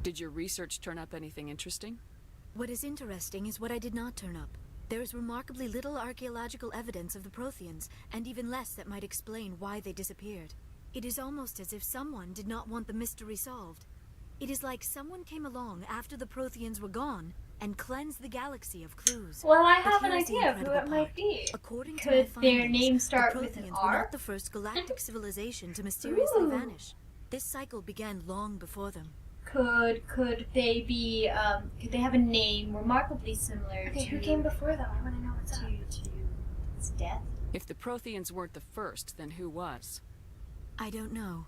Did your research turn up anything interesting? What is interesting is what I did not turn up. There is remarkably little archaeological evidence of the Protheans, and even less that might explain why they disappeared. It is almost as if someone did not want the mystery solved. It is like someone came along after the Protheans were gone and cleansed the galaxy of clues. Well, I But have an here is the idea of who incredible it might part. be. According to my Could their findings, name start the with an Protheans were R? not the first galactic civilization to mysteriously Ooh. vanish. This cycle began long before them. Could they be, could they have a name remarkably similar Okay, to... who came before them? I want to know what's up. to its death? If the Protheans weren't the first, then who was? I don't know.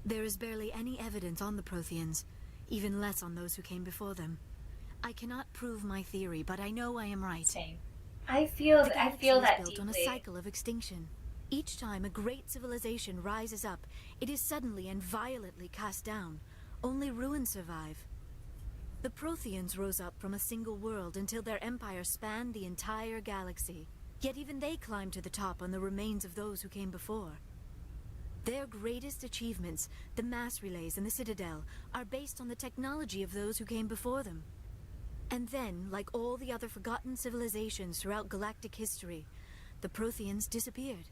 There is barely any evidence on the Protheans, even less on those who came before them. I cannot prove my theory, but I know I am right. Same. I feel The that galaxy is built deeply. on a cycle of extinction. Each time a great civilization rises up, it is suddenly and violently cast down. Only ruins survive. The Protheans rose up from a single world until their empire spanned the entire galaxy. Yet even they climbed to the top on the remains of those who came before. Their greatest achievements, the mass relays and the Citadel, are based on the technology of those who came before them. And then, like all the other forgotten civilizations throughout galactic history, the Protheans disappeared.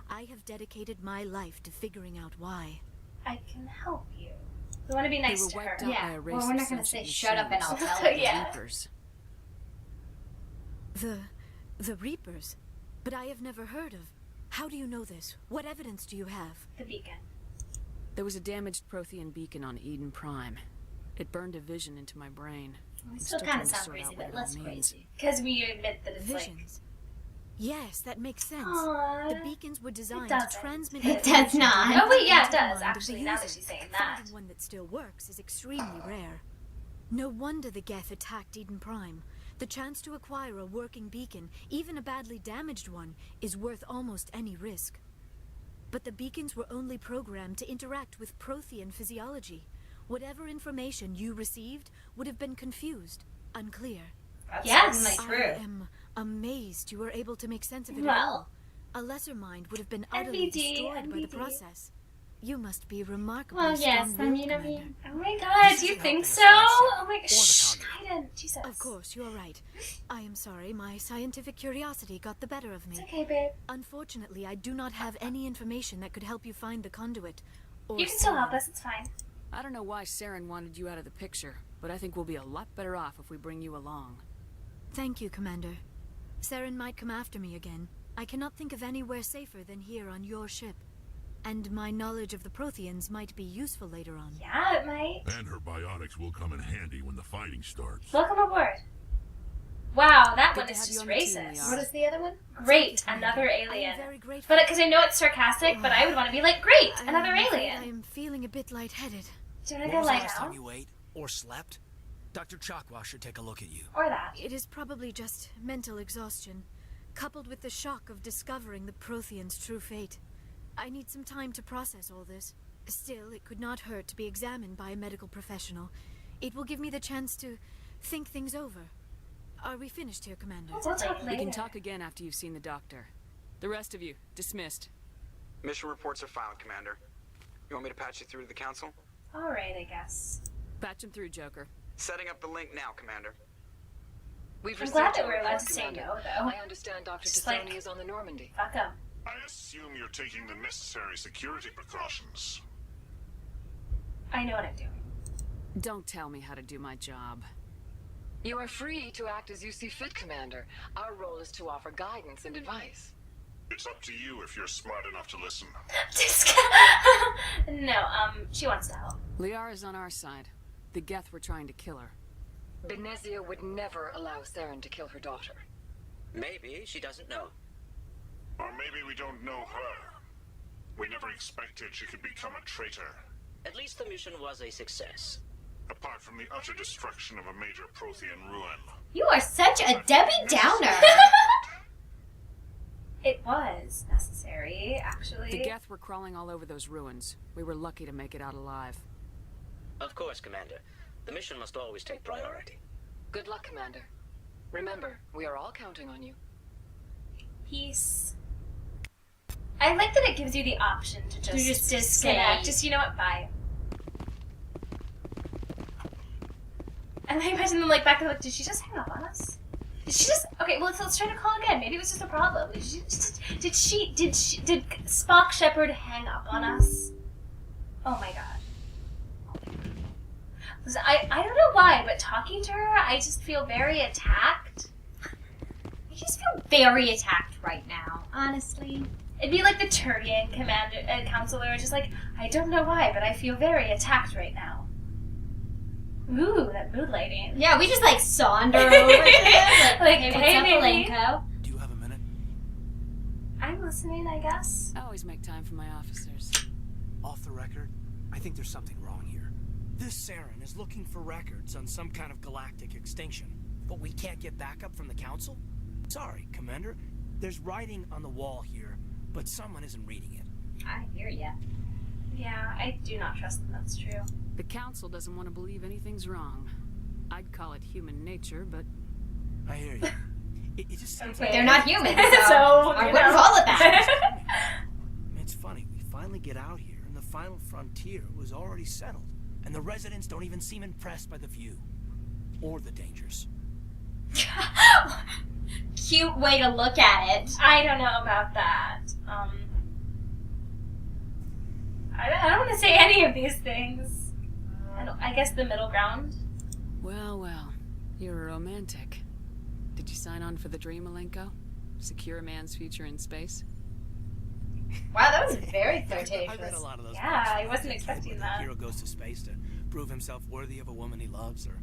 I have dedicated my life to figuring out why. I can help you. We want to be nice They were to her. wiped out by a race Well, we're of not going to say sentient shut up and I'll machines. tell you. The Reapers. The Reapers? But I have never heard of. How do you know this? What evidence do you have? The beacon. There was a damaged Prothean beacon on Eden Prime. It burned a vision into my brain. Well, I'm it still still kind of trying to sounds sort crazy, out what but it less all means. crazy. Because we admit that it's Visions. Yes, that makes sense. Aww. The beacons were designed doesn't. to transmit It does information not. directly Oh, wait, yeah, it into the does, mind of the actually, now that user. she's saying that. Finding one that still works is extremely rare. No wonder the Geth attacked Eden Prime. The chance to acquire a working beacon, even a badly damaged one, is worth almost any risk. But the beacons were only programmed to interact with Prothean physiology. Whatever information you received would have been confused, unclear. That's Yes. certainly true. I am amazed you were able to make sense of it at Well. all. A lesser mind would have been utterly NBD, destroyed by the NBD. process. You must be remarkably Well, yes, strong-willed, I Commander. mean, oh my god, do you think so? Oh my gosh, shh, Kaiden, Jesus. Of course, you are right. I am sorry, my scientific curiosity got the better of me. It's okay, babe. Unfortunately, I do not have any information that could help you find the conduit. Or You can still help Saren. us, it's fine. I don't know why Saren wanted you out of the picture, but I think we'll be a lot better off if we bring you along. Thank you, Commander. Saren might come after me again. I cannot think of anywhere safer than here on your ship. And my knowledge of the Protheans might be useful later on. Yeah, it might. And her biotics will come in handy when the fighting starts. Welcome aboard. Wow, that Good one to is have you just on the team, racist. Liara. What is the other one? Great, Thank you, another Commander. I am alien. very grateful. But because I know it's sarcastic, but I would want to be like, great, another I'm afraid alien. I am feeling a bit lightheaded. Do you want to When go was the lie last time down? you ate or slept? Dr. Chakwa should take a look at you. Or that. It is probably just mental exhaustion, coupled with the shock of discovering the Protheans' true fate. I need some time to process all this. Still, it could not hurt to be examined by a medical professional. It will give me the chance to think things over. Are we finished here, Commander? We'll talk We later. can talk again after you've seen the doctor. The rest of you, dismissed. Mission reports are filed, Commander. You want me to patch you through to the Council? Alright, I guess. Patch him through, Joker. Setting up the link now, Commander. We've I'm glad received that a we're allowed report, to say Commander. no, though. I understand Dr. Just Tassoni like- is on the Normandy. Fuck 'em. I assume you're taking the necessary security precautions. I know what I'm doing. Don't tell me how to do my job. You are free to act as you see fit, Commander. Our role is to offer guidance and advice. It's up to you if you're smart enough to listen. No, she wants to help. Liara's on our side. The Geth were trying to kill her. Benezia would never allow Saren to kill her daughter. Maybe she doesn't know. Or maybe we don't know her. We never expected she could become a traitor. At least the mission was a success. Apart from the utter destruction of a major Prothean ruin. You are such a Debbie Downer. It was necessary, actually. The Geth were crawling all over those ruins. We were lucky to make it out alive. Of course, Commander. The mission must always take priority. Good luck, Commander. Remember, we are all counting on you. Peace. I like that it gives you the option to just disconnect. Just, you know what, bye. And I imagine them like back and like, did she just hang up on us? Did she just? Okay, well let's try to call again. Maybe it was just a problem. Did Spock Shepard hang up on us? Oh my god. Listen, I don't know why, but talking to her, I just feel very attacked. I just feel very attacked right now, honestly. It'd be like the Turian commander and counselor, just like, I don't know why, but I feel very attacked right now. Ooh, that mood lighting. Yeah, we just like saunter over to them. Like, hey, what's up, baby. Alenko? Do you have a minute? I'm listening, I guess. I always make time for my officers. Off the record, I think there's something wrong here. This Saren is looking for records on some kind of galactic extinction, but we can't get backup from the Council? Sorry, Commander. There's writing on the wall here, but someone isn't reading it. I hear ya. Yeah, I do not trust them, that's true. The Council doesn't want to believe anything's wrong. I'd call it human nature, but... I hear you. It just seems But they're not human, So, I you wouldn't know. call it that. It's funny, we finally get out here, and the final frontier was already settled. And the residents don't even seem impressed by the view. Or the dangers. Cute way to look at it. I don't know about that. I don't want to say any of these things. I guess the middle ground. Well, well. You're a romantic. Did you sign on for the dream, Alenko? Secure a man's future in space? Wow, that was very I read flirtatious. a lot of those Yeah, books. I wasn't where expecting the that. hero goes to space to prove himself worthy of a woman he loves, or,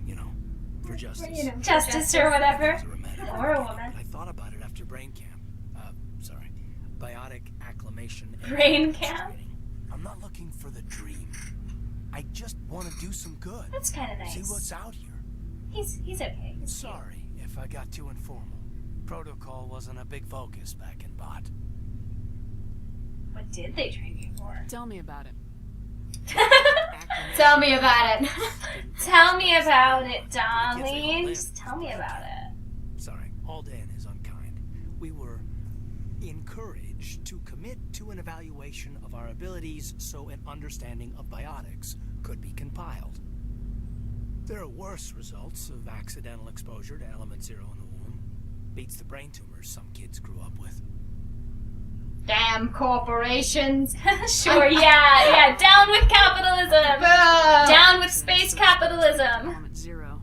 you know, for justice. You know, justice or whatever. As a romantic Or a advocate, woman. but I thought about it after brain camp. Sorry. Biotic acclimation. and Brain camp? training. I'm not looking for the dream. I just want to do some good. That's kind of nice. See what's out here. He's okay. He's Sorry if I got too informal. Protocol wasn't a big focus back in Bot. cute. What did they train you for? Tell me about it. Tell me about it. Tell me about it, darling. Just tell me about it. Sorry, all in is unkind. We were encouraged to commit to an evaluation of our abilities so an understanding of biotics could be compiled. There are worse results of accidental exposure to element zero in the womb. Beats the brain tumors some kids grew up with. Damn corporations. Sure, yeah. Down with capitalism. Down with space capitalism. Element zero.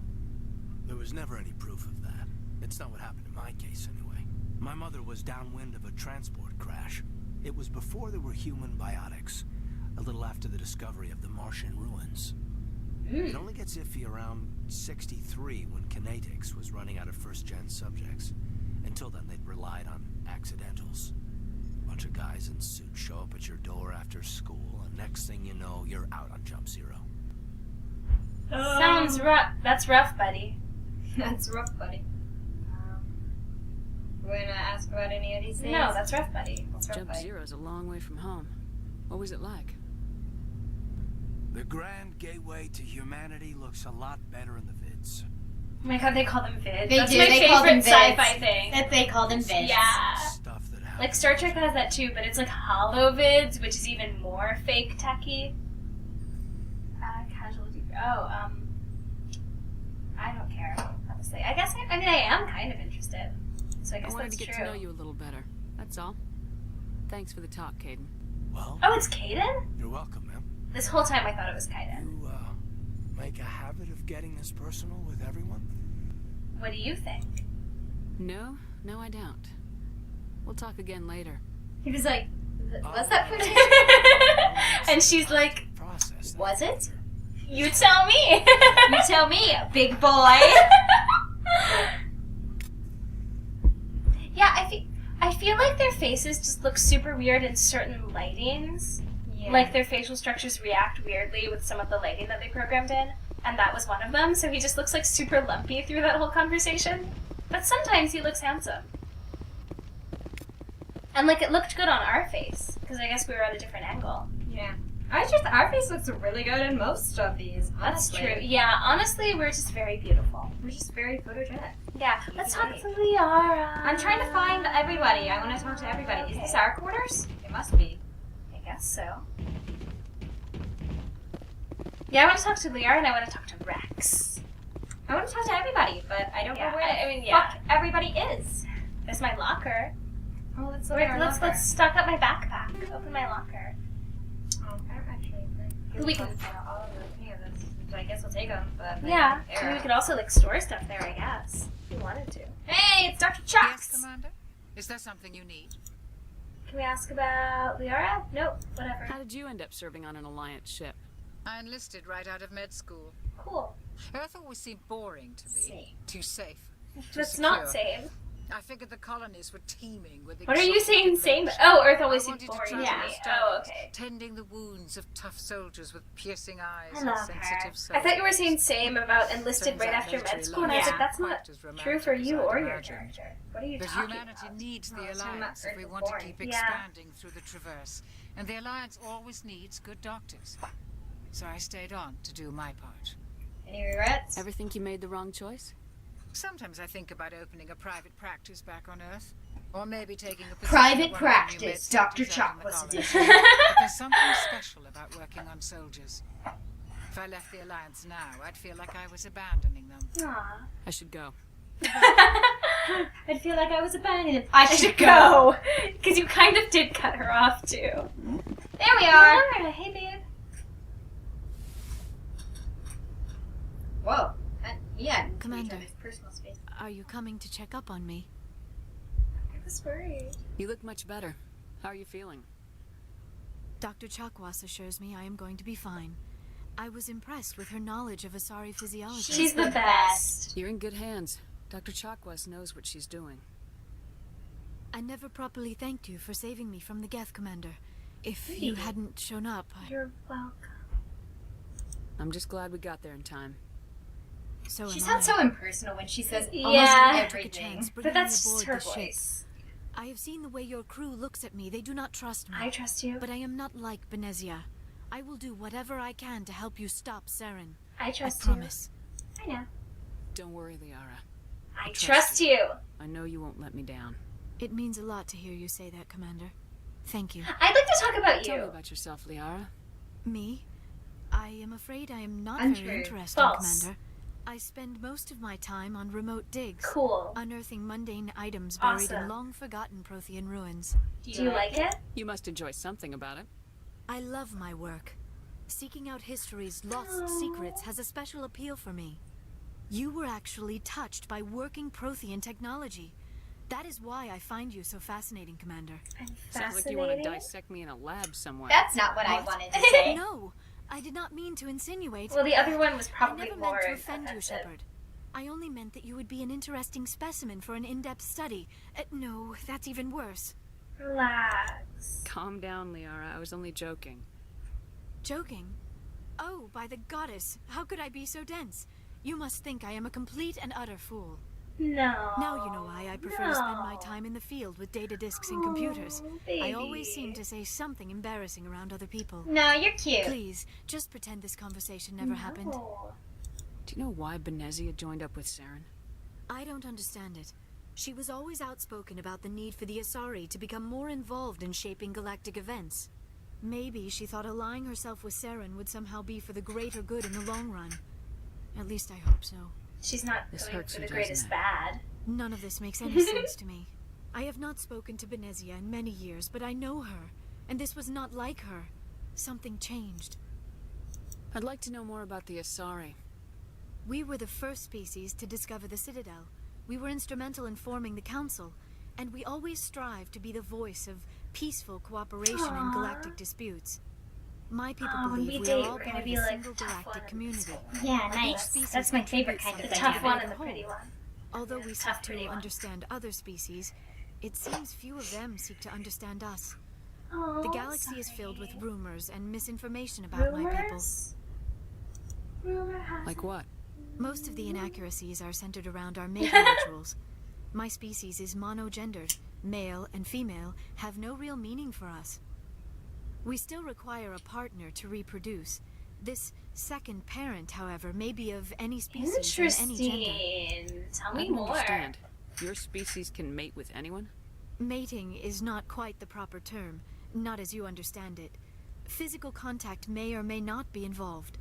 There was never any proof of that. It's not what happened in my case, anyway. My mother was downwind of a transport crash. It was before there were human biotics, a little after the discovery of the Martian ruins. It only gets iffy around 63 when kinetics was running out of first-gen subjects. Until then, they'd relied on accidentals. A bunch of guys in suits show up at your door after school, and next thing you know, you're out on Jump Zero. Sounds rough. That's rough, buddy. That's rough, buddy. We're gonna ask about any of these things? No, that's rough, buddy. That's rough, Jump buddy. Zero's a long way from home. What was it like? The grand gateway to humanity looks a lot better in the vids. Oh my god, they call them vids. They That's do, my they call them favorite vids. sci-fi thing. That they call them vids. Yeah. Stuff that happens. Like Star Trek has that too, but it's like hollow vids, which is even more fake techy. Casualty. I don't care, honestly. I guess I am kind of interested. So I I guess wanted that's to get true. to know you a little better. That's all. Thanks for the talk, Caden. Well, Oh, it's Kaden? you're welcome, ma'am. This whole time I thought it was Kaiden. You, make a habit of getting this personal with everyone? What do you think? No, I don't. We'll talk again later. He was like, was that pretty? And she's like, Process that Was it? further. you tell me. You tell me, big boy. Yeah, I feel like their faces just look super weird in certain lightings. Yeah. Like their facial structures react weirdly with some of the lighting that they programmed in, and that was one of them. So he just looks like super lumpy through that whole conversation. But sometimes he looks handsome. And like it looked good on our face, because I guess we were at a different angle. Yeah. Our face looks really good in most of these. That's Honestly. true. Yeah, honestly, we're just very beautiful. We're just very photogenic. Yeah, let's talk to Liara. I'm trying to find everybody. I want to talk to everybody. Is this our quarters? It must be. I guess so. Yeah, I want to talk to Liara and I want to talk to Rex. I want to talk to everybody, but I don't Yeah, know where I the mean, yeah. fuck everybody is. There's my locker. Oh, let's look at our locker. Let's stock up my backpack. Open my locker. Oh, I don't actually think We can- all of any of this. So I guess we'll take them. But Yeah, there. maybe we could also like store stuff there, I guess. If we wanted to. Hey, it's Dr. Yes, Chucks. Commander? Is there something you need? Can we ask about Liara? Nope, whatever. How did you end up serving on an Alliance ship? I enlisted right out of med school. Cool. Earth always seemed boring to me. Same. Too safe. That's not same. I figured the colonies were teeming with What are you exotic saying same? adventure. Oh, Earth always I seems wanted to boring try to new me. styles, Oh, okay. Tending the wounds of tough soldiers with piercing eyes I and love her. sensitive souls. I thought you were saying same about enlisted Turns right out after military med school, and I was life like, that's isn't not quite as true for romantic as you I'd or your imagined. character. What are you But talking humanity about? needs No, the it's talking Alliance about if we Earth want to boring. keep Yeah. expanding through the Traverse. And the Alliance always needs good doctors. So I stayed on to do my part. Any regrets? Ever think you made the wrong choice? Sometimes I think about opening a private practice back on Earth. Or maybe taking a position Private at one of the new practice, med Dr. centers out in the Chocolate's colonies. edition. But there's something special about working on soldiers. If I left the Alliance now, I'd feel like I was abandoning them. Aw. I should go. I'd feel like I was abandoning them. I I should should go. go! Because you kind of did cut her off, too. There we are. Liara, hey, babe. Whoa. Yeah. Commander. Personal space. Are you coming to check up on me? I was worried. You look much better. How are you feeling? Dr. Chakwas assures me I am going to be fine. I was impressed with her knowledge of Asari physiology. She's the best. You're in good hands. Dr. Chakwas knows what she's doing. I never properly thanked you for saving me from the Geth, Commander. If you hadn't shown up, You're welcome. I'm just glad we got there in time. so She am sounds I. so impersonal when she says Yeah. almost Took a everything. chance But bringing that's me just aboard her the ship. voice. I have seen the way your crew looks at me. They do not trust me. I trust you. But I am not like Benezia. I will do whatever I can to help you stop Saren. I I trust you. promise. I know. Don't worry, Liara. I trust trust you. I know you won't let me down. It means a lot to hear you say that, Commander. Thank you. I'd like to talk about Tell me you. about yourself, Liara. Me? I am afraid I am not Untrue. very interesting, False. Commander. I spend most of my time on remote digs, Cool. unearthing mundane items buried Awesome. in long-forgotten Prothean ruins. Do you like it? You must enjoy something about it. I love my work. Seeking out history's lost secrets has a special appeal for me. You were actually touched by working Prothean technology. That is why I find you so fascinating, Commander. I'm Sounds like you want to fascinated. dissect me in a lab somewhere. That's not what I wanted to say. No, I did not mean to insinuate. Well, the other one was I probably never more meant to offend you, offensive. Shepard. I only meant that you would be an interesting specimen for an in-depth study. No, that's even worse. Relax. Calm down, Liara. I was only joking. Joking? Oh, by the goddess, how could I be so dense? You must think I am a complete and utter fool. No. Now you know why I prefer to spend my time in the field with data disks and computers. I always seem to say something embarrassing around other people. No, you're cute. Please, just pretend this conversation never happened. No. Do you know why Benezia joined up with Saren? I don't understand it. She was always outspoken about the need for the Asari to become more involved in shaping galactic events. Maybe she thought allying herself with Saren would somehow be for the greater good in the long run. At least I hope so. She's not This going hurts for you, the doesn't greatest it? bad. None of this makes any sense to me. I have not spoken to Benezia in many years, but I know her, and this was not like her. Something changed. I'd like to know more about the Asari. We were the first species to discover the Citadel. We were instrumental in forming the Council, and we always strive to be the voice of peaceful cooperation in Aww. galactic disputes. My people When believe we we are date, all we're gonna part of be a like single the tough galactic one. community. Yeah, Each nice. species That's my favorite contributes kind of The something thing. tough to one the and the whole. pretty one. Although we Tough, seek to pretty one. understand other species, it seems few of them seek to understand us. Oh, The galaxy is filled with rumors and misinformation about my people. rumors. Rumor has Like what? Most of the inaccuracies are centered around our mating rituals. My species is monogendered. Male and female have no real meaning for us. We still require a partner to reproduce. This second parent, however, may be of any species and any gender. Interesting. Tell I me don't more. understand. Your species can mate with anyone? Mating is not quite the proper term, not as you understand it. Physical contact may or may not be involved,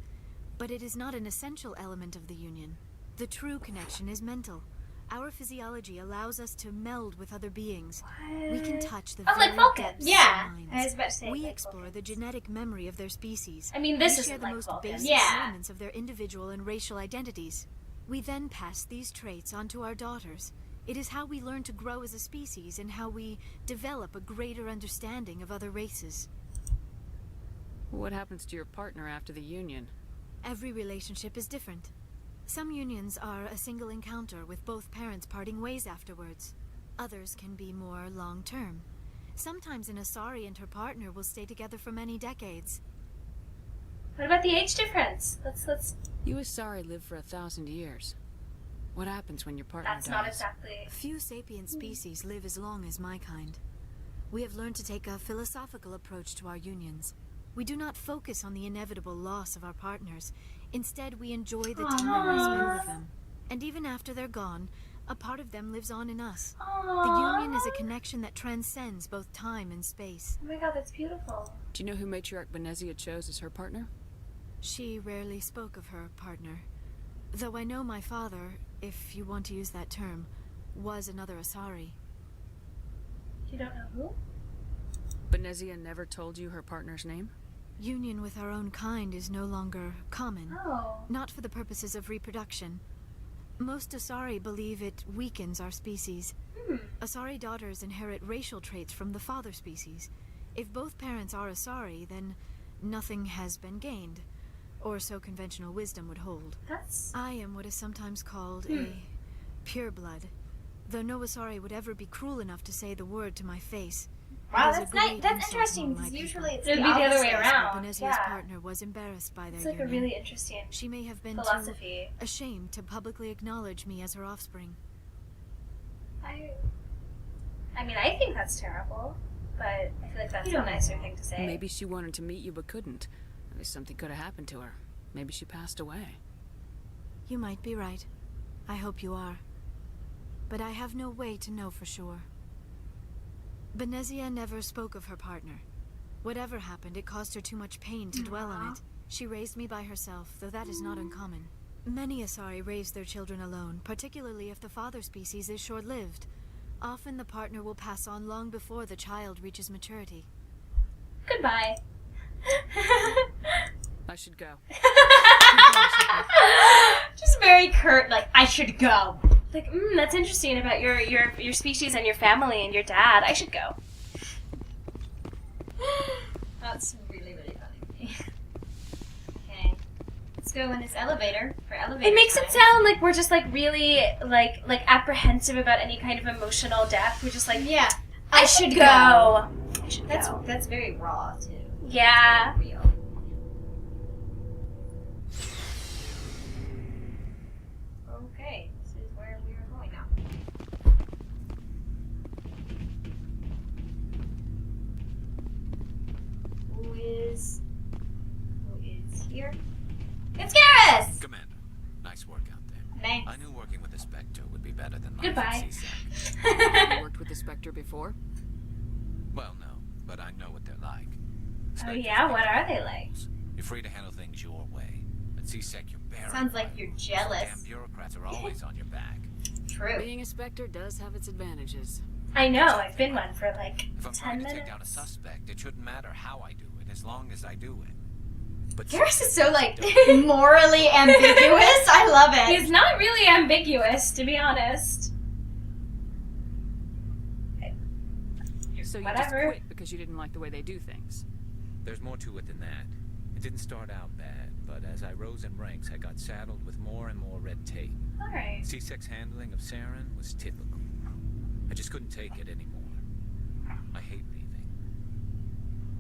but it is not an essential element of the union. The true connection is mental. Our physiology allows us to meld with other beings. We can touch the very like Vulcans. depths Yeah, of minds. I was about to say We like explore Vulcans. the genetic memory of their species. I mean, this we isn't share the like most Vulcans. basic Yeah. elements of their individual and racial identities. We then pass these traits onto our daughters. It is how we learn to grow as a species and how we develop a greater understanding of other races. What happens to your partner after the union? Every relationship is different. Some unions are a single encounter with both parents parting ways afterwards. Others can be more long-term. Sometimes an Asari and her partner will stay together for many decades. What about the age difference? Let's. You Asari live for 1,000 years. What happens when your partner That's dies? not exactly. Few sapient species live as long as my kind. We have learned to take a philosophical approach to our unions. We do not focus on the inevitable loss of our partners. Instead, we enjoy the time we spend with them. And even after they're gone, a part of them lives on in us. The union is a connection that transcends both time and space. Oh my god, that's beautiful. Do you know who Matriarch Benezia chose as her partner? She rarely spoke of her partner. Though I know my father, if you want to use that term, was another Asari. You don't know who? Benezia never told you her partner's name? Union with our own kind is no longer common. Oh. Not for the purposes of reproduction. Most Asari believe it weakens our species. Asari daughters inherit racial traits from the father species. If both parents are Asari, then nothing has been gained. Or so conventional wisdom would hold. I am what is sometimes called a pureblood. Though no Asari would ever be cruel enough to say the word to my face. Wow, It is a that's nice. great That's insult interesting among my because people. usually it's It'd be the other way opposite. around. Benezia's Yeah. partner was embarrassed by their It's like a union. really interesting She may have been philosophy. too ashamed to publicly acknowledge me as her offspring. I mean, I think that's terrible, but I feel like that's a nicer thing to say. Maybe she wanted to meet you but couldn't. Maybe something could have happened to her. Maybe she passed away. You might be right. I hope you are. But I have no way to know for sure. Benezia never spoke of her partner. Whatever happened, it caused her too much pain to dwell on it. She raised me by herself, though that is not uncommon. Many Asari raise their children alone, particularly if the father species is short-lived. Often the partner will pass on long before the child reaches maturity. Goodbye. I should go. Just very curt, like, I should go. Like, that's interesting about your species and your family and your dad. I should go. That's really, really funny. Okay. Let's go in this elevator for elevator It makes time. it sound like we're just, like, really, like apprehensive about any kind of emotional death. We're just like, Yeah. I should go. I should go. That's very raw, too. Yeah. Very real. Okay, this is where we are going now. Who is here? It's Garrus! Commander, nice work out there. Thanks. I knew working with the Spectre would be better than life Goodbye. at CSEC. You worked with the Spectre before? Well, no, but I know what they're like. Oh Spectre's yeah, got what are their they like? rules. You're free to handle things your way. At CSEC, you're barren. Sounds like you're jealous. Damn bureaucrats are always on your back. True. Being a Spectre does have its advantages. I know, I've been one for like If I'm 10 trying to minutes. take down a suspect, it shouldn't matter how I do it, as long as I do it. But Garrus is so, like, don't. morally ambiguous. I love it. He's not really ambiguous, to be honest. So you Whatever. just quit because you didn't like the way they do things. There's more to it than that. It didn't start out bad, but as I rose in ranks, I got saddled with more and more red tape. Alright. C-Sec's handling of Saren was typical. I just couldn't take it anymore. I hate leaving.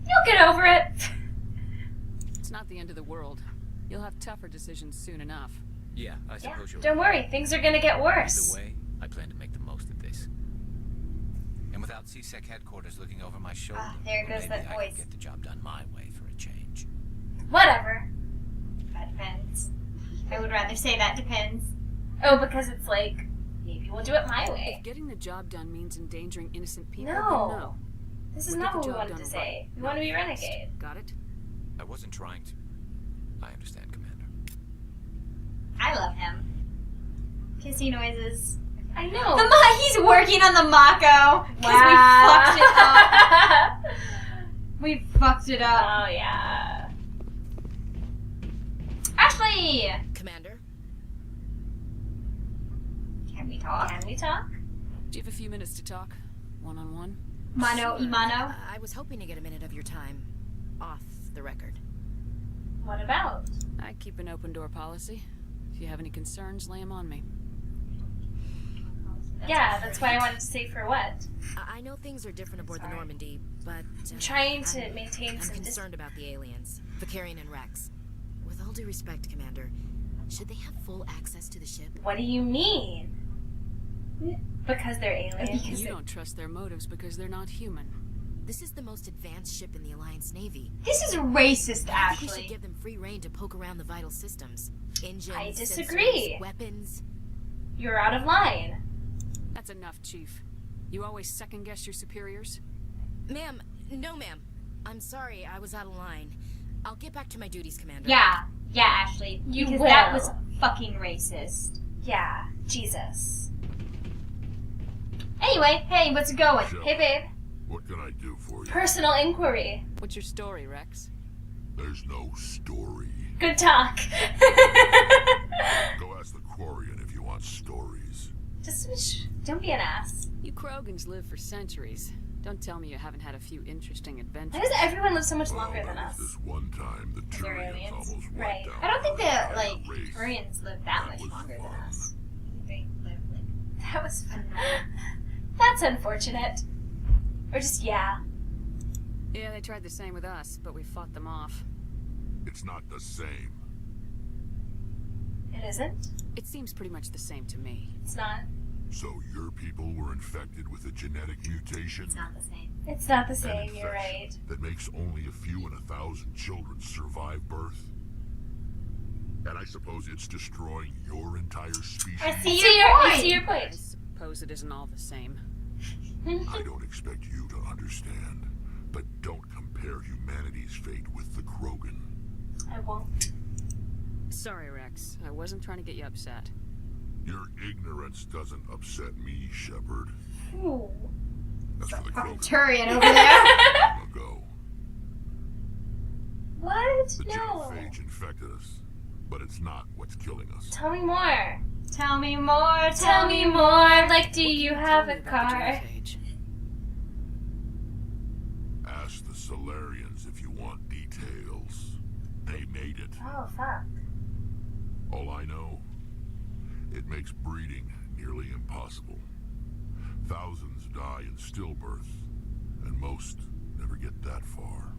You'll get over it. It's not the end of the world. You'll have tougher decisions soon enough. Yeah, I Yeah, suppose you're don't right. worry, things are gonna get worse. Either way, I plan to make the most of this. And without CSEC headquarters looking over my shoulder. There Or goes maybe that I voice. can get the job done my way for a change. Whatever. That depends. I would rather say that depends. Oh, because it's like, maybe we'll do it my way. If getting the job done means endangering innocent people, No. then no. This is We'll not get what the we job wanted done to say. right, We not want to be fast. renegade. Got it? I wasn't trying to. I understand, Commander. I love him. Kissy noises. I know. He's working on the Mako. Because we fucked it up. Oh, yeah. Ashley! Commander? Can we talk? Can we talk? Do you have a few minutes to talk? One-on-one? Mano Imano? I was hoping to get a minute of your time. Off the record. What about? I keep an open-door policy. If you have any concerns, lay them on me. That's why I wanted to say for what. I know things are different aboard the Normandy, but... I'm trying to maintain I'm some concerned about the aliens. Vicarian and Rex. With all due respect, Commander, should they have full access to the ship? What do you mean? Because they're aliens. You don't trust their motives because they're not human. This is the most advanced ship in the Alliance Navy. This is racist, I think we Ashley. should give them free rein to poke around the vital systems. Engines, I disagree. sensors, weapons. You're out of line. That's enough, Chief. You always second-guess your superiors? Ma'am, no ma'am. I'm sorry, I was out of line. I'll get back to my duties, Commander. Yeah, Ashley. You because will. that was fucking racist. Yeah, Jesus. Anyway, hey, what's it going? Shepard, Hey, babe. What can I do for you? Personal inquiry. What's your story, Rex? There's no story. Good talk. Go ask the Quarian if you want stories. Don't be an ass. You Krogans live for centuries. Don't tell me you haven't had a few interesting adventures. Why does everyone live so much longer than There us? was this one time the They're Turians aliens. almost wiped Right. out I don't think our that, entire like, race. Koreans live that much was longer than fun. us. They live, like, That was fun. That's unfortunate. Or just, yeah. Yeah, they tried the same with us, but we fought them off. It's not the same. It isn't? It seems pretty much the same to me. It's not. So your people were infected with a genetic mutation it's not the same. It's not the An same, you're infection right. that makes only a few in 1,000 children survive birth? And I suppose it's destroying your entire species? I see your I point. suppose it isn't all the same. I don't expect you to understand, but don't compare humanity's fate with the Krogan. I won't. Sorry, Rex. I wasn't trying to get you upset. Your ignorance doesn't upset me, Shepard. Ooh. That's for the Fucking Krogan. Turian over there. Long ago. What? The No. genophage infected us, but it's not what's killing us. Tell me more. Tell me more. Tell me more. Like, do you have Tell a me about the car? genophage. Ask the Solarians if you want details. They made it. Oh, fuck. All I know, it makes breeding nearly impossible. Thousands die in stillbirth, and most never get that far.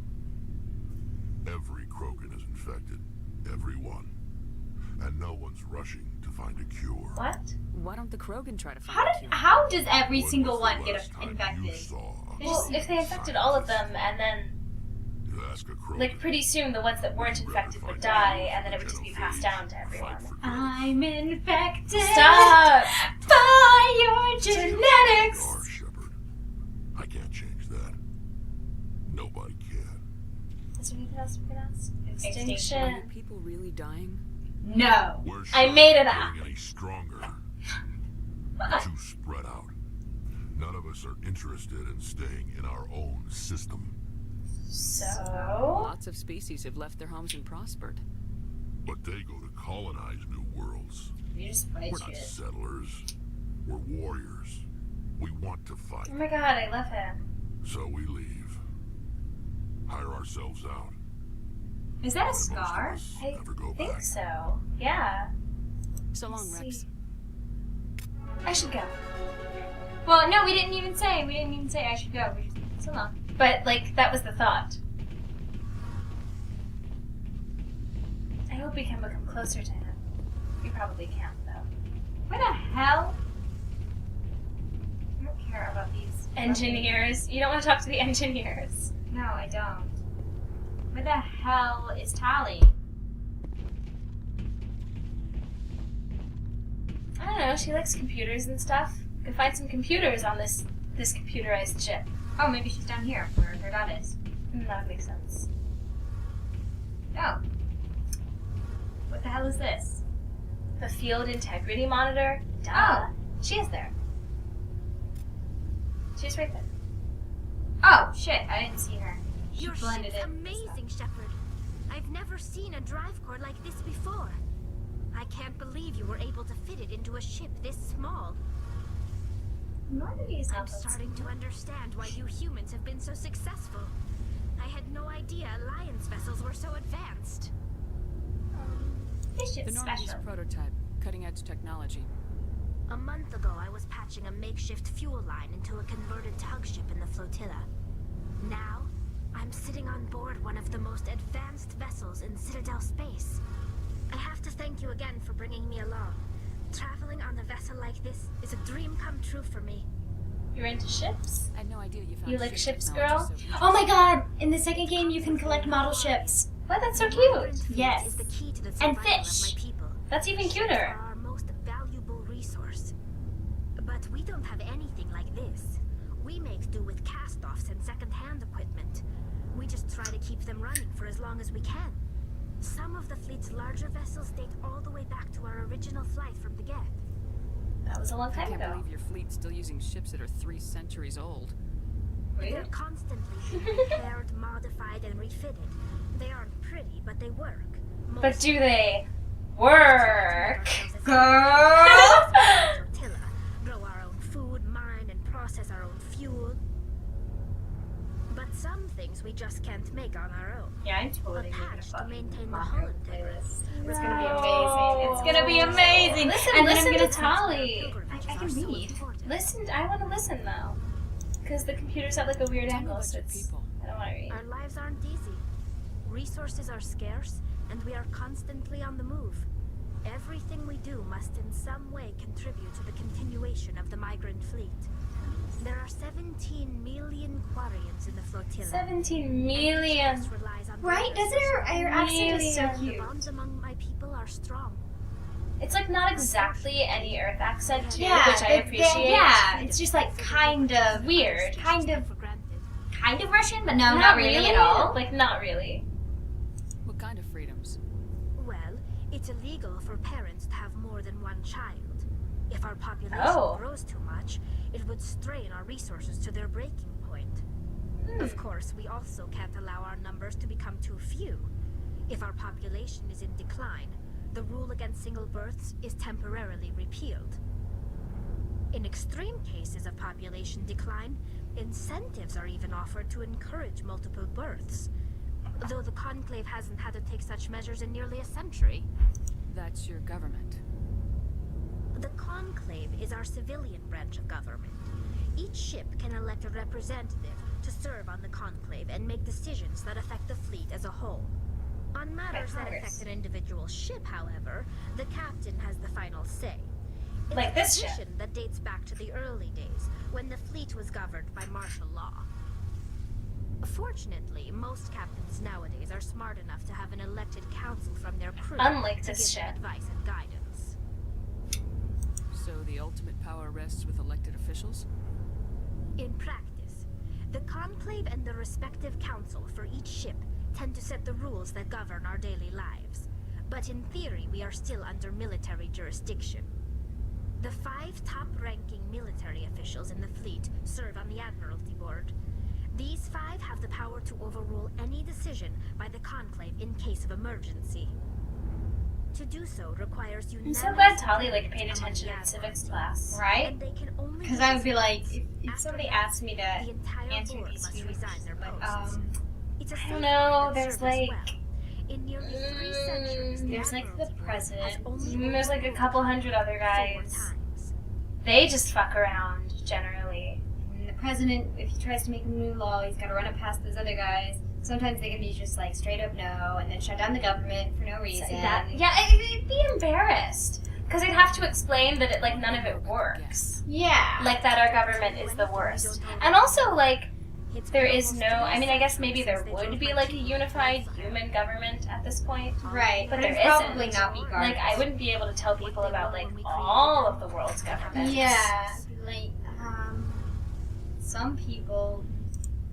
Every Krogan is infected. Every one. And no one's rushing to find a cure. What? Why don't the Krogan try to find a cure? How does every When single was the one get last time you infected? saw a Well, if they infected all of them, and then, You ask a Krogan, like, pretty soon the ones that weren't infected would die, and then it would just be passed down to everyone. fight for good. I'm infected Stop! by your genetics. You are, Shepard. I can't change that. Nobody can. Is there anything else we can ask? Are Extinction. your people really dying? No. We're I sure made it not up. getting any stronger. Too spread out. None of us are interested in staying in our own system. So? Lots of species have left their homes and prospered. But they go to colonize new worlds. You just play We're not shit. settlers. We're warriors. We want to fight. Oh my god, I love him. So we leave. Hire ourselves out. Is that a And most of scar? us I never go think back. so. Yeah. So long, Let's Rex. see. I should go. Well, no, we didn't even say I should go. We just, so long. But, like, that was the thought. I hope we can become closer to him. We probably can't, though. Where the hell? I don't care care about these Engineers. You don't want to talk to the engineers. No, I don't. Where the hell is Tali? I don't know. She likes computers and stuff. You can find some computers on this computerized ship. Oh, maybe she's down here where her dad is. That would make sense. Oh. What the hell is this? The field integrity monitor. Duh. Oh. She is there. She's right there. Oh, shit. I didn't see her. She Your blended ship's in. amazing, Shepard. I've never seen a drive core like this before. I can't believe you were able to fit it into a ship this small. I'm starting to understand why you humans have been so successful. I had no idea Alliance vessels were so advanced. This The ship's Normandy's special. prototype, cutting-edge technology. A month ago, I was patching a makeshift fuel line into a converted tug ship in the flotilla. Now, I'm sitting on board one of the most advanced vessels in Citadel space. I have to thank you again for bringing me along. Traveling on a vessel like this is a dream come true for me. You're into ships? I had no idea you found You like ship ships, technology girl? so Oh my god! In the second game, you can collect model ships. What? That's so cute. Yes. Is the key to the And survival fish. of my people. That's even Ships cuter. are our most valuable resource. But we don't have anything like this. We make do with cast-offs and second-hand equipment. We just try to keep them running for as long as we can. Some of the fleet's larger vessels date all the way back to our original flight from the Geth. That was a long I time can't ago. believe your fleet's still using ships that are 3 centuries old. They're constantly being repaired, modified, and refitted. They aren't pretty, but they work. But do they work? Girl! Grow our own food, mine, and process our own fuel. But some things we just can't make on our own. Yeah, I'm totally A making a patch to fucking maintain the Mako hull integrity. playlist. It's gonna be amazing. It's gonna be amazing. Listen, and then listen I'm gonna to Tali. I can read. Listen, I want to listen though. Because the computer's at like a weird Tell me angle, about so your it's... people. I don't want to read. Our lives aren't easy. Resources are scarce, and we are constantly on the move. Everything we do must in some way contribute to the continuation of the migrant fleet. There are 17 million Quarians in the flotilla. 17 million. And relies on Right? their Doesn't your accent is so The cute? bonds among my people are strong. It's like not exactly any Earth accent too, Yeah, which I appreciate. yeah, it's just like kind of Weird. kind of For granted. Russian, but no, not really at all. Like not really. What kind of freedoms? Well, it's illegal for parents to have more than one child. If our population Oh. grows too much, it would strain our resources to their breaking point. Of course, we also can't allow our numbers to become too few. If our population is in decline, the rule against single births is temporarily repealed. In extreme cases of population decline, incentives are even offered to encourage multiple births, though the Conclave hasn't had to take such measures in nearly a century. That's your government. The Conclave is our civilian branch of government. Each ship can elect a representative to serve on the Conclave and make decisions that affect the fleet as a whole. On matters that affect an individual ship, however, the captain has the final say. It's Like a this ship. tradition that dates back to the early days, when the fleet was governed by martial law. Fortunately, most captains nowadays are smart enough to have an elected council from their crew Unlike to this give them ship. advice and guidance. So the ultimate power rests with elected officials? In practice, the Conclave and the respective council for each ship tend to set the rules that govern our daily lives. But in theory, we are still under military jurisdiction. The 5 top-ranking military officials in the fleet serve on the Admiralty Board. These 5 have the power to overrule any decision by the Conclave in case of emergency. To do so requires I'm unanimous so glad Tali like agreement paid among attention the in civics Admiralty. class. Right? And they can only Because do I would this be like, once. if After somebody that, asked me the to entire answer board these must few, resign their but posts. It's a I don't safeguard know, that there's served us like well. In nearly 3 centuries, the there's like the Admiralty Board president, has only and there's like a overruled couple the hundred other 4 guys. times. They just fuck around generally. And the president, if he tries to make a new law, he's got to run it past those other guys. Sometimes they can be just like straight up no, and then shut down the government for no reason. Yeah, I'd be embarrassed because I'd have to explain that it like none of it works. Yeah. Like that our government is the worst. And also, like, there is no, I mean, I guess maybe there would be like a unified human government at this point. Right, But but there it'd isn't. probably not be guarded. Like, I wouldn't be able to tell people about like all of the world's governments. Yeah, like, some people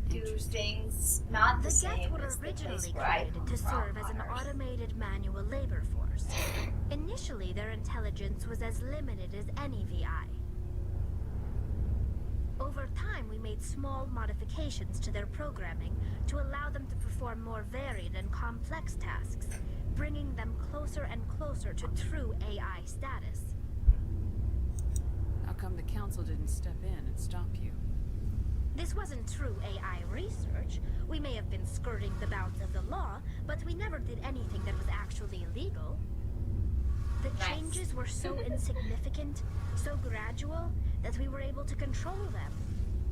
do things not the The same Geth were as the place originally where I created come to from, serve as an on Earth. automated manual labor force. Initially, their intelligence was as limited as any VI. Over time, we made small modifications to their programming to allow them to perform more varied and complex tasks, bringing them closer and closer to true AI status. How come the council didn't step in and stop you? This wasn't true AI research. We may have been skirting the bounds of the law, but we never did anything that was actually illegal. The changes were so insignificant, so gradual, that we were able to control them.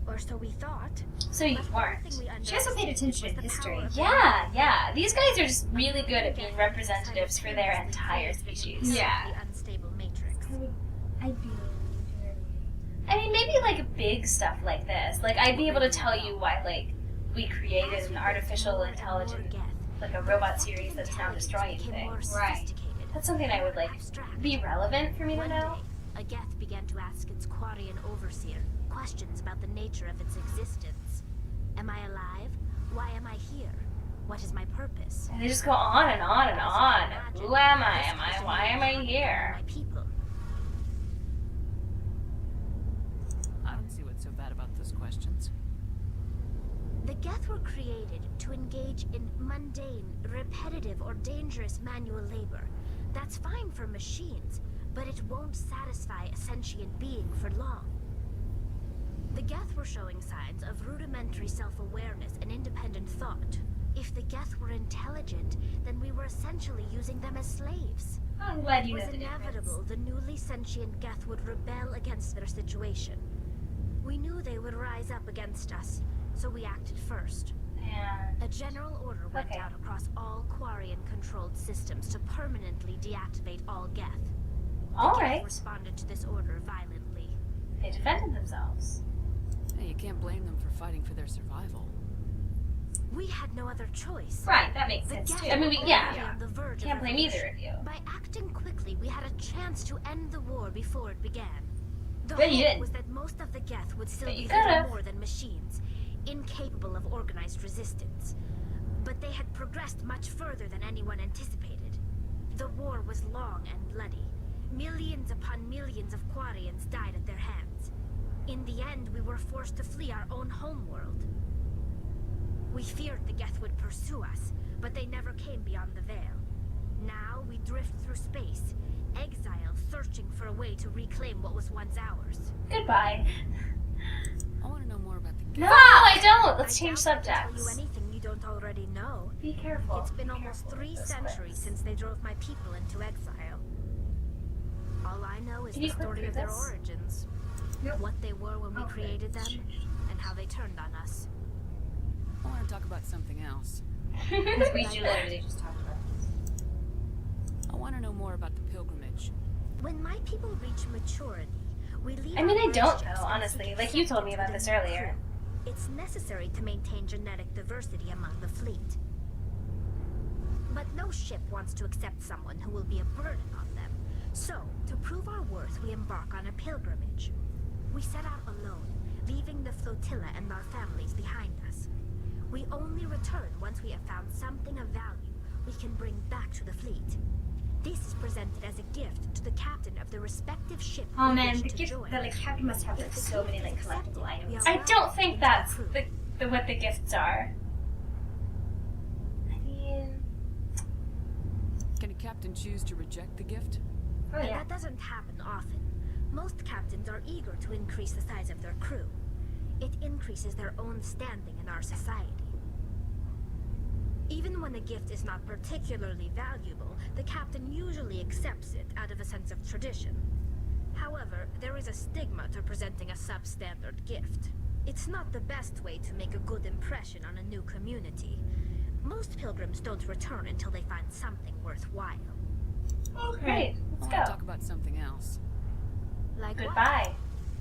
Or so we thought. So you But weren't. one thing we She also paid attention underestimated in was the history. power of Yeah, yeah. These guys are just really good at being representatives for their entire species. Yeah. the unstable matrix. I'd be I mean, maybe like big stuff like this. Like, I'd be able to tell you why, like, we created an artificial intelligent, like a robot series that's now destroying things. Right. That's something I would, like, be relevant for me to One know. day, a Geth began to ask its Quarian overseer questions about the nature of its existence. Am I alive? Why am I here? What is my purpose? And they just go on and on and on. Who am I? Why am I here? My people. I don't see what's so bad about those questions. The Geth were created to engage in mundane, repetitive, or dangerous manual labor. That's fine for machines, but it won't satisfy a sentient being for long. The Geth were showing signs of rudimentary self-awareness and independent thought. If the Geth were intelligent, then we were essentially using them as slaves. I'm glad you It know was the difference. inevitable the newly sentient Geth would rebel against their situation. We knew they would rise up against us, so we acted first. Yeah. A general order went out across all Quarian-controlled systems to permanently deactivate all Geth. All The Geth right. responded to this order violently. They defended themselves. Hey, you can't blame them for fighting for their survival. We had no other choice. Right, that makes The sense Geth too. I mean, were yeah. already on the verge of Can't blame either revolution. of you. By acting quickly, we had a chance to end the war before it began. The But you hope didn't. was that most of the Geth would still But you be little could've. more than machines, incapable of organized resistance. But they had progressed much further than anyone anticipated. The war was long and bloody. Millions upon millions of Quarians died at their hands. In the end, we were forced to flee our own homeworld. We feared the Geth would pursue us, but they never came beyond the veil. Now we drift through space, exiled, searching for a way to reclaim what was once ours. Goodbye. I want to know more about the No, I don't. Let's change I doubt I can tell subjects. you anything you don't already know. Be careful. It's been Be almost careful 3 with those centuries clips. since they drove my people into exile. All I know is Can the you click story through of their this? origins, what they were when we created them, and how they turned on us. I want to talk about something else. Because we literally just talked about this. I want to know more about the pilgrimage. When my people reach maturity, we leave I mean, our I don't friendships know, and honestly. seek Like, you told me acceptance about this within the earlier. crew. It's necessary to maintain genetic diversity among the fleet. But no ship wants to accept someone who will be a burden on them. So, to prove our worth, we embark on a pilgrimage. We set out alone, leaving the flotilla and our families behind us. We only return once we have found something of value we can bring back to the fleet. This is presented as a gift to the captain of the respective ship Oh we man, wish the to gift, join. the like captain must have like If the so gift many is like accepted, collectible items. we are I don't think welcomed that's into the crew. what the gifts are. I mean, Can a captain choose to reject the gift? oh yeah. That doesn't happen often. Most captains are eager to increase the size of their crew. It increases their own standing in our society. Even when a gift is not particularly valuable, the captain usually accepts it out of a sense of tradition. However, there is a stigma to presenting a substandard gift. It's not the best way to make a good impression on a new community. Most pilgrims don't return until they find something worthwhile. Oh, great. I Let's want to go. talk about something else. Like what? Goodbye.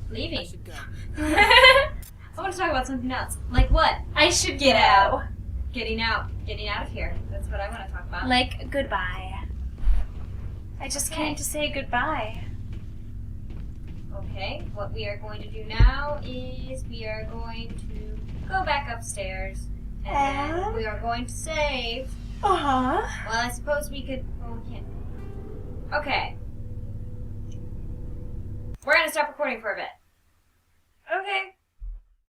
Leaving. I should go. I want to talk about something else. Like what? I should get out. Getting out. Getting out of here. That's what I want to talk about. Like, goodbye. I just came to say goodbye. Okay, what we are going to do now is we are going to go back upstairs. And then we are going to save. Uh-huh. Well, I suppose we could... Oh, we can't. Okay. We're going to stop recording for a bit. Okay.